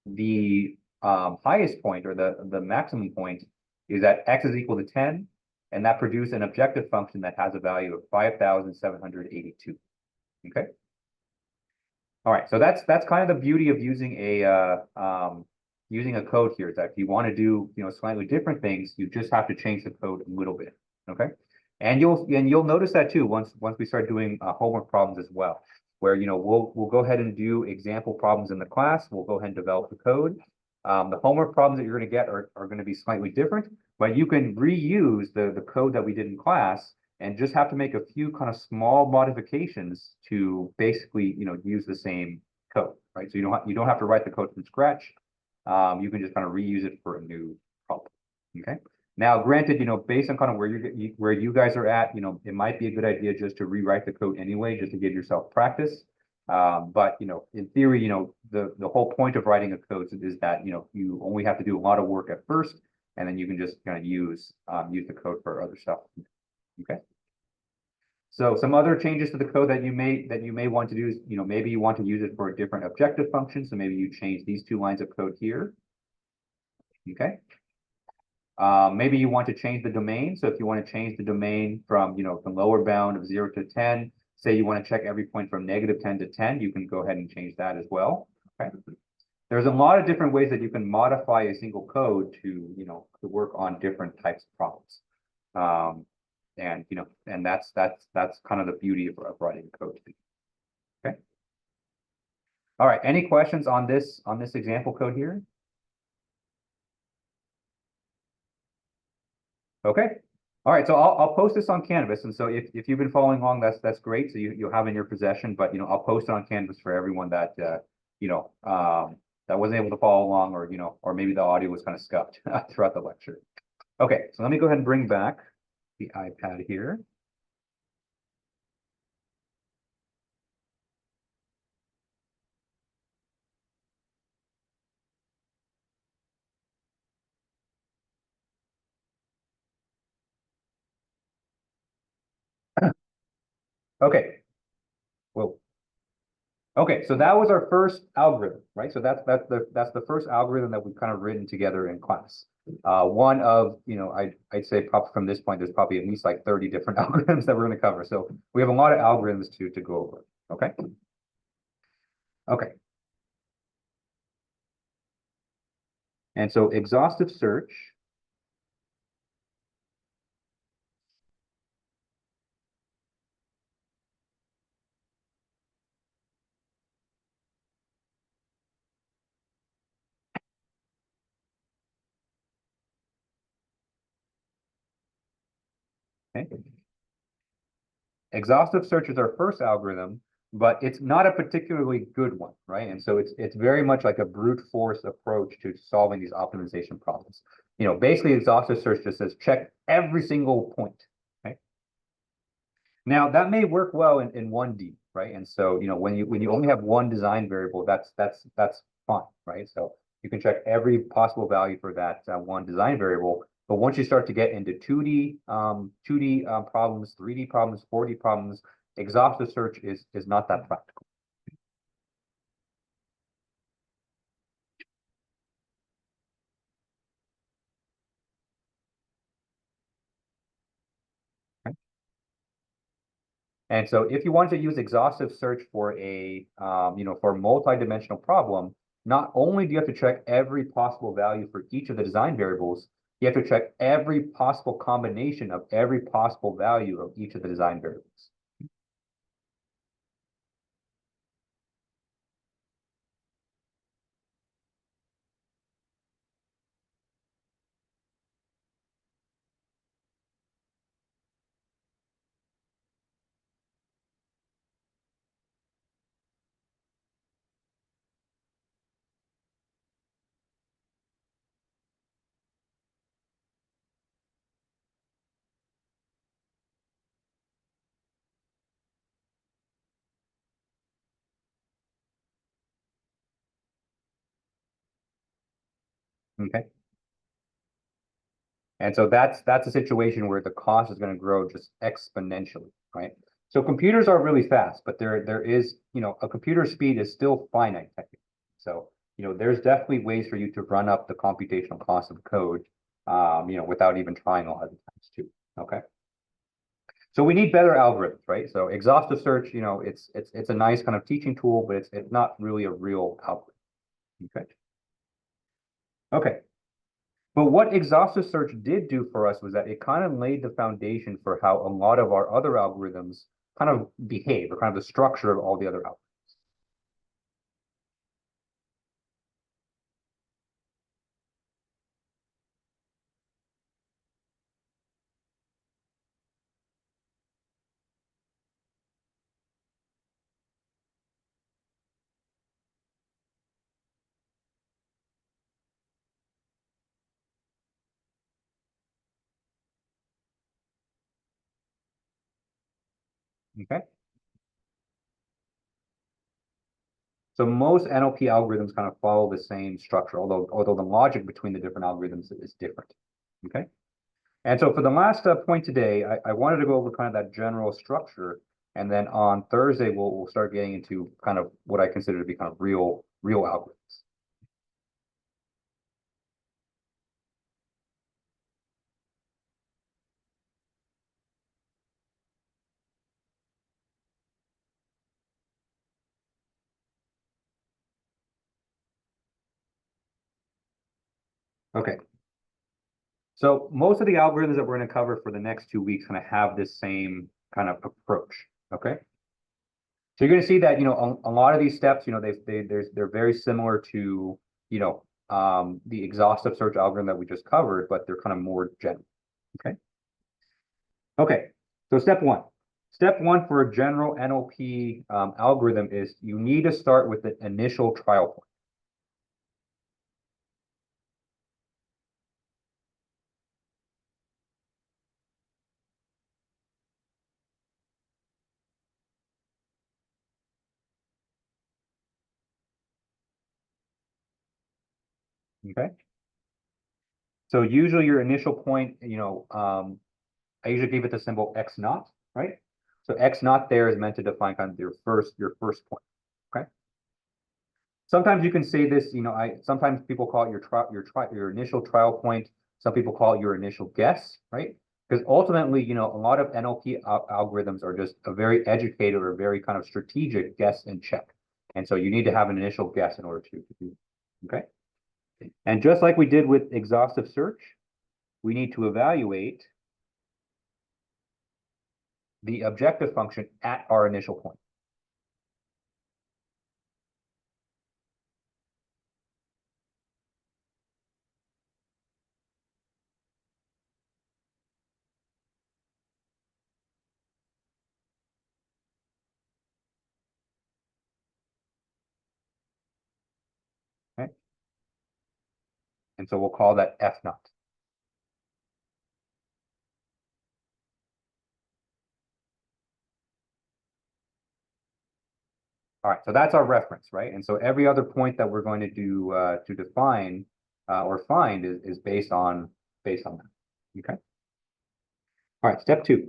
the highest point or the maximum point is that x is equal to 10, and that produced an objective function that has a value of 5,782. Okay. All right, so that's kind of the beauty of using a code here, is that if you want to do slightly different things, you just have to change the code a little bit. Okay. And you'll notice that too once we start doing homework problems as well, where we'll go ahead and do example problems in the class. We'll go ahead and develop the code. The homework problems that you're going to get are going to be slightly different, but you can reuse the code that we did in class and just have to make a few kind of small modifications to basically use the same code, right? So you don't have to write the code from scratch. You can just kind of reuse it for a new problem. Okay. Now, granted, based on kind of where you guys are at, it might be a good idea just to rewrite the code anyway, just to give yourself practice. But in theory, the whole point of writing a code is that you only have to do a lot of work at first, and then you can just kind of use the code for other stuff. Okay. So some other changes to the code that you may want to do is maybe you want to use it for a different objective function. So maybe you change these two lines of code here. Okay. Maybe you want to change the domain. So if you want to change the domain from, the lower bound of 0 to 10, say you want to check every point from -10 to 10, you can go ahead and change that as well. Okay. There's a lot of different ways that you can modify a single code to work on different types of problems. And that's kind of the beauty of writing code. Okay. All right. Any questions on this example code here? Okay. All right. So I'll post this on Canvas, and so if you've been following along, that's great. So you'll have it in your possession. But I'll post it on Canvas for everyone that that wasn't able to follow along, or maybe the audio was kind of scuffed throughout the lecture. Okay. So let me go ahead and bring back the iPad here. Okay. Whoa. Okay, so that was our first algorithm, right? So that's the first algorithm that we've kind of written together in class. One of, I'd say probably from this point, there's probably at least like 30 different algorithms that we're going to cover. So we have a lot of algorithms to go over. Okay. Okay. And so exhaustive search. Okay. Exhaustive search is our first algorithm, but it's not a particularly good one, right? And so it's very much like a brute force approach to solving these optimization problems. Basically exhaustive search just says check every single point. Okay. Now that may work well in 1D, right? And so when you only have one design variable, that's fine, right? So you can check every possible value for that one design variable. But once you start to get into 2D problems, 3D problems, 4D problems, exhaustive search is not that practical. Okay? And so if you want to use exhaustive search for for a multi-dimensional problem, not only do you have to check every possible value for each of the design variables, you have to check every possible combination of every possible value of each of the design variables. Okay. And so that's a situation where the cost is going to grow just exponentially, right? So computers are really fast, but there is, a computer speed is still finite technically. So, there's definitely ways for you to run up the computational cost of code, without even trying a lot of the times too. Okay. So we need better algorithms, right? So exhaustive search, it's a nice kind of teaching tool, but it's not really a real algorithm. Okay. Okay. But what exhaustive search did do for us was that it kind of laid the foundation for how a lot of our other algorithms kind of behave, or kind of the structure of all the other algorithms. Okay. So most NLP algorithms kind of follow the same structure, although the logic between the different algorithms is different. Okay. And so for the last point today, I wanted to go over kind of that general structure, and then on Thursday we'll start getting into kind of what I consider to be kind of real algorithms. Okay. So most of the algorithms that we're going to cover for the next 2 weeks kind of have this same kind of approach. Okay. So you're going to see that, a lot of these steps, they're very similar to, the exhaustive search algorithm that we just covered, but they're kind of more general. Okay. Okay. So step one. Step one for a general NLP algorithm is you need to start with the initial trial point. Okay. So usually your initial point, I usually give it the symbol X naught, right? So X naught there is meant to define kind of your first point. Okay. Sometimes you can say this, sometimes people call it your initial trial point. Some people call it your initial guess, right? Because ultimately, a lot of NLP algorithms are just a very educated or very kind of strategic guess and check. And so you need to have an initial guess in order to do it. Okay. And just like we did with exhaustive search, we need to evaluate the objective function at our initial point. Okay. And so we'll call that F naught. All right, so that's our reference, right? And so every other point that we're going to do to define or find is based on that. Okay. All right, step two.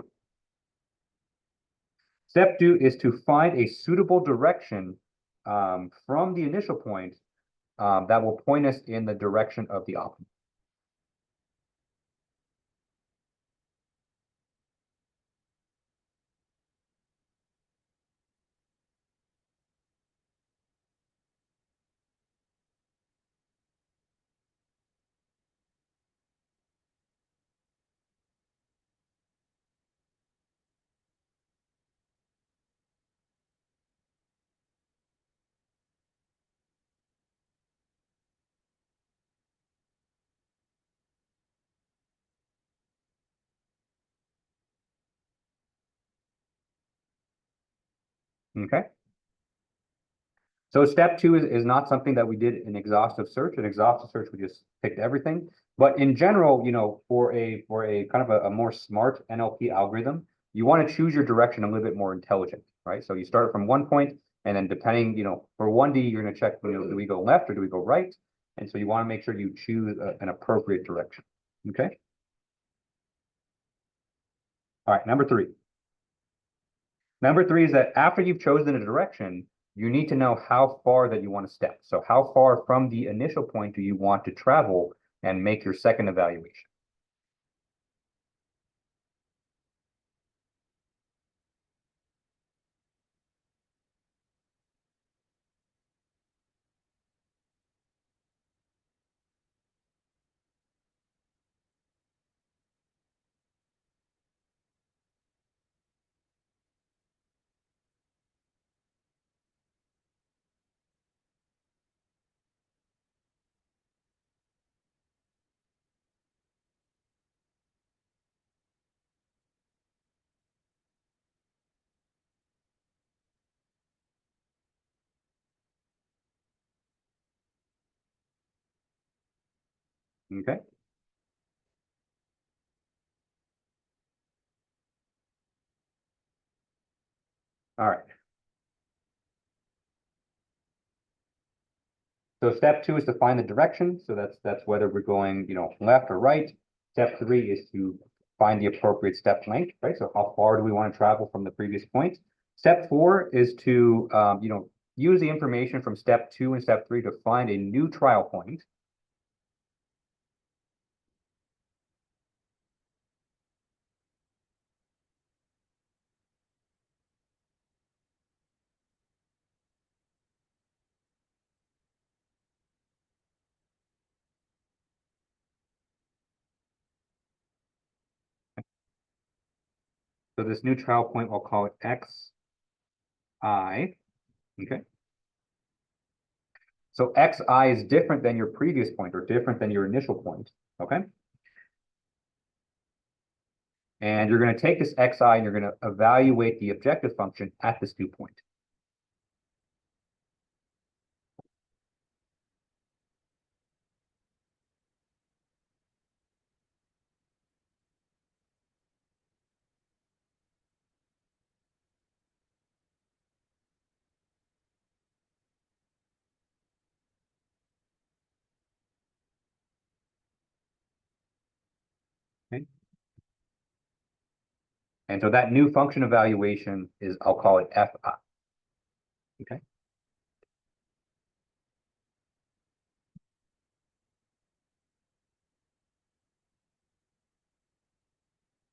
Step two is to find a suitable direction from the initial point that will point us in the direction of the optimum. Okay. So step two is not something that we did in exhaustive search. In exhaustive search, we just picked everything. But in general, for a kind of a more smart NLP algorithm, you want to choose your direction a little bit more intelligent, right? So you start from one point, and then depending, for 1D, you're going to check, do we go left or do we go right? And so you want to make sure you choose an appropriate direction. Okay. All right, number three. Number three is that after you've chosen a direction, you need to know how far that you want to step. So how far from the initial point do you want to travel and make your second evaluation? Okay. All right. So step two is to find the direction. So that's whether we're going, left or right. Step three is to find the appropriate step length, right? So how far do we want to travel from the previous point? Step four is to, use the information from step two and step three to find a new trial point. So this new trial point, we'll call it xi. Okay. So xi is different than your previous point or different than your initial point. Okay. And you're going to take this xi and you're going to evaluate the objective function at this new point. Okay. And so that new function evaluation is, I'll call it fi. Okay.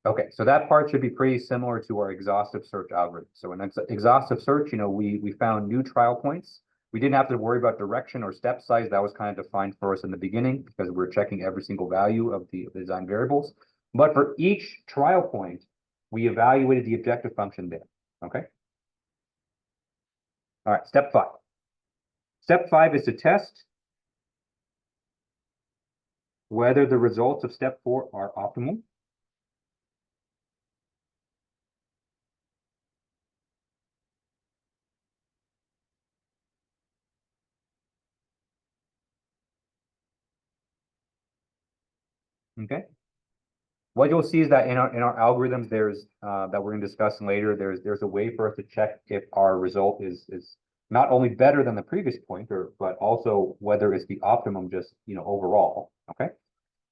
Okay, so that part should be pretty similar to our exhaustive search algorithm. So in exhaustive search, we found new trial points. We didn't have to worry about direction or step size. That was kind of defined for us in the beginning because we're checking every single value of the design variables. But for each trial point, we evaluated the objective function there. Okay. All right, step five. Step five is to test whether the results of step four are optimal. Okay. What you'll see is that in our algorithms, there's that we're going to discuss later, there's a way for us to check if our result is not only better than the previous pointer, but also whether it's the optimum just overall. Okay.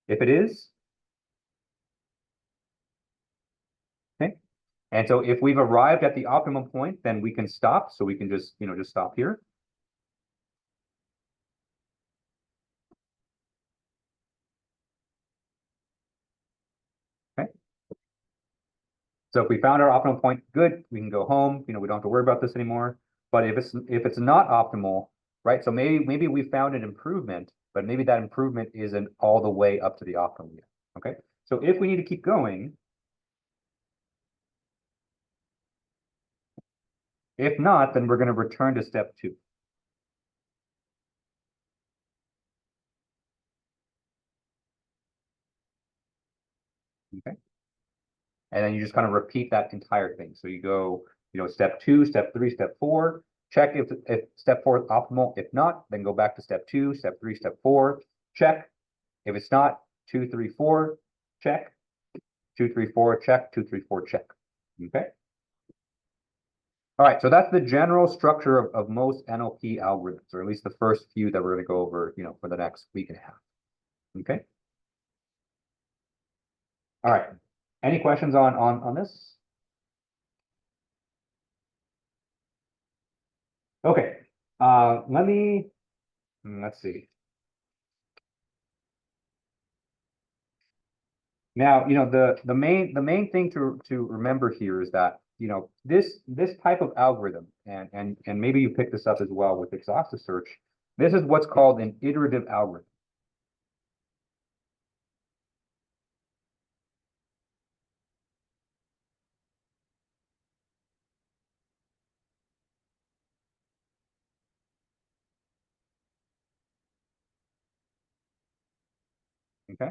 If it is, okay. And so if we've arrived at the optimum point, then we can stop. So we can just just stop here. Okay. So if we found our optimal point, good, we can go home. We don't have to worry about this anymore. But if it's not optimal, right? So maybe we found an improvement, but maybe that improvement isn't all the way up to the optimum yet. Okay. So if we need to keep going, if not, then we're going to return to step two. Okay. And then you just kind of repeat that entire thing. So you go, step two, step three, step four, check if step four is optimal. If not, then go back to step two, step three, step four, check. If it's not, 2, 3, 4, check. 2, 3, 4, check. 2, 3, 4, check. Okay. All right, so that's the general structure of most NLP algorithms, or at least the first few that we're going to go over, for the next week and a half. Okay. All right. Any questions on this? Okay. Let's see. Now, the main thing to remember here is that, this type of algorithm, and maybe you pick this up as well with exhaustive search, this is what's called an iterative algorithm. Okay.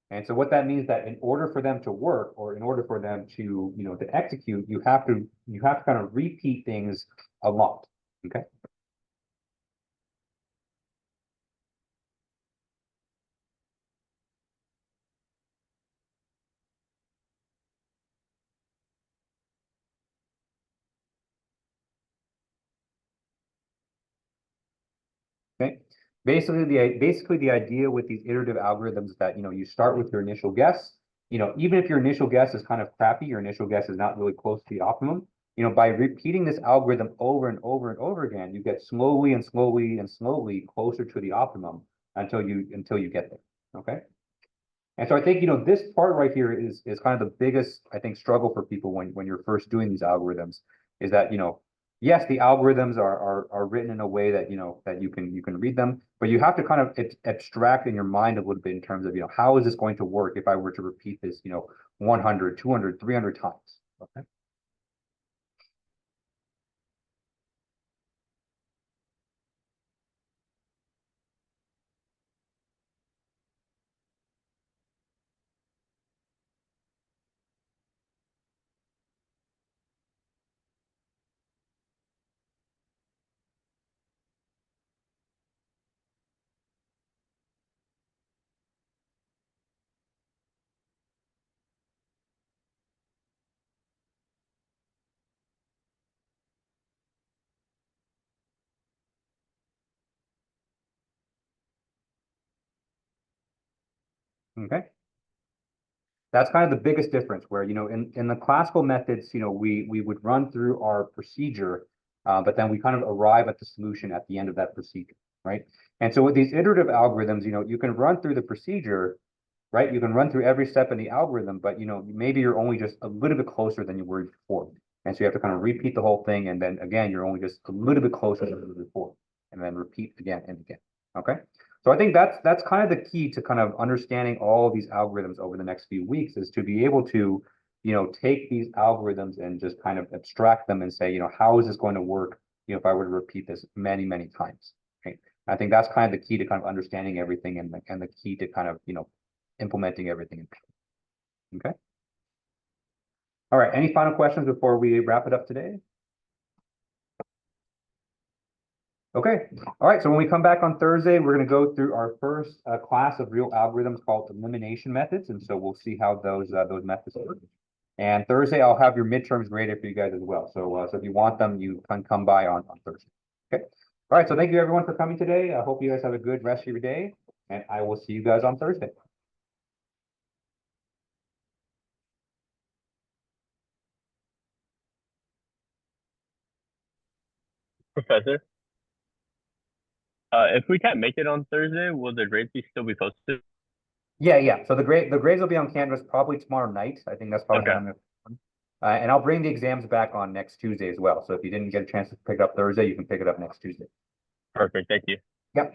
And so what that means that in order for them to work, or in order for them to, to execute, you have to kind of repeat things a lot. Okay. Okay. Basically the idea with these iterative algorithms is that, you start with your initial guess. Even if your initial guess is kind of crappy, your initial guess is not really close to the optimum. By repeating this algorithm over and over and over again, you get slowly and slowly and slowly closer to the optimum until you get there. Okay. And so I think, this part right here is kind of the biggest, I think, struggle for people when you're first doing these algorithms, is that, yes, the algorithms are written in a way that, that you can read them, but you have to kind of abstract in your mind a little bit in terms of, how is this going to work if I were to repeat this, 100, 200, 300 times. Okay. Okay. That's kind of the biggest difference where, in the classical methods, we would run through our procedure, but then we kind of arrive at the solution at the end of that procedure, right? And so with these iterative algorithms, you can run through the procedure, right? You can run through every step in the algorithm, but, maybe you're only just a little bit closer than you were before. And so you have to kind of repeat the whole thing. And then again, you're only just a little bit closer than you were before, and then repeat again and again. Okay. So I think that's kind of the key to kind of understanding all of these algorithms over the next few weeks, is to be able to, take these algorithms and just kind of abstract them and say, how is this going to work, if I were to repeat this many, many times. Okay. I think that's kind of the key to kind of understanding everything, and the key to kind of, implementing everything. Okay. All right. Any final questions before we wrap it up today? Okay. All right. So when we come back on Thursday, we're going to go through our first class of real algorithms called elimination methods. And so we'll see how those methods work. And Thursday, I'll have your midterms graded for you guys as well. So if you want them, you can come by on Thursday. Okay. All right. So thank you everyone for coming today. I hope you guys have a good rest of your day, and I will see you guys on Thursday. Professor, if we can't make it on Thursday, will the grades still be posted? Yeah. So the grades will be on Canvas probably tomorrow night. I think that's probably Okay. and I'll bring the exams back on next Tuesday as well. So if you didn't get a chance to pick it up Thursday, you can pick it up next Tuesday. Perfect. Thank you. Yep.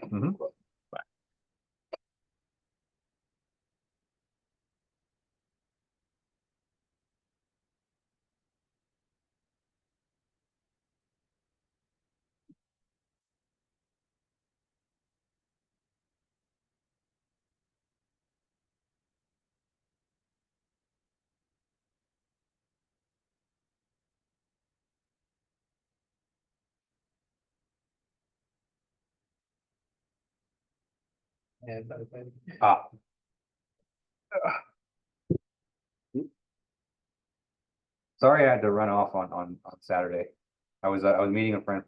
Ah, Sorry I had to run off on Saturday. I was meeting a friend